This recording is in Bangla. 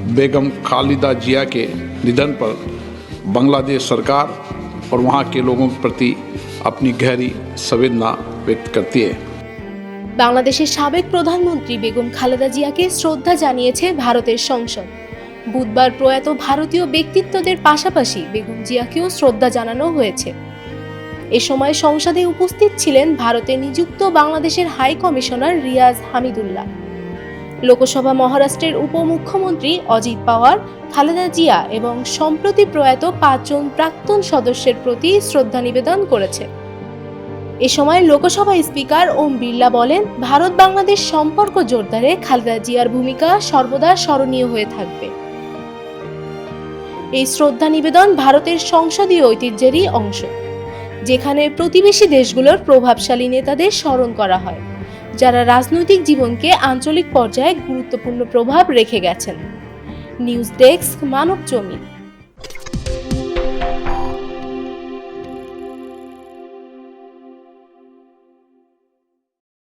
बेगम खालिदा जिया के निधन पर बांग्लादेश सरकार और वहाँ के लोगों के प्रति अपनी गहरी संवेदना व्यक्त करती है। বাংলাদেশের সাবেক প্রধানমন্ত্রী বেগম খালেদা জিয়াকে শ্রদ্ধা জানিয়েছে ভারতের সংসদ। বুধবার প্রয়াত ভারতীয় ব্যক্তিত্বদের পাশাপাশি বেগম জিয়াকেও শ্রদ্ধা জানানো হয়েছে। এ সময় সংসদে উপস্থিত ছিলেন ভারতে নিযুক্ত বাংলাদেশের হাই কমিশনার রিয়াজ হামিদুল্লাহ। লোকসভা মহারাষ্ট্রের উপমুখ্যমন্ত্রী অজিত পাওয়ার খালেদা জিয়া এবং সম্প্রতি প্রয়াত 5 জন প্রাক্তন সদস্যের প্রতি শ্রদ্ধা নিবেদন করেছে। এ সময় লোকসভা স্পিকার ওম বিড়লা বলেন, ভারত বাংলাদেশ সম্পর্ক জোরদারে খালেদা জিয়ার ভূমিকা সর্বদা স্মরণীয় হয়ে থাকবে। এই শ্রদ্ধা নিবেদন ভারতের সংসদীয় ঐতিহ্যেরই অংশ, যেখানে প্রতিবেশী দেশগুলোর প্রভাবশালী নেতাদের স্মরণ করা হয়, যারা রাজনৈতিক জীবনকে আঞ্চলিক পর্যায়ে গুরুত্বপূর্ণ প্রভাব রেখে গেছেন। নিউজ ডেস্ক, মানব জমিন।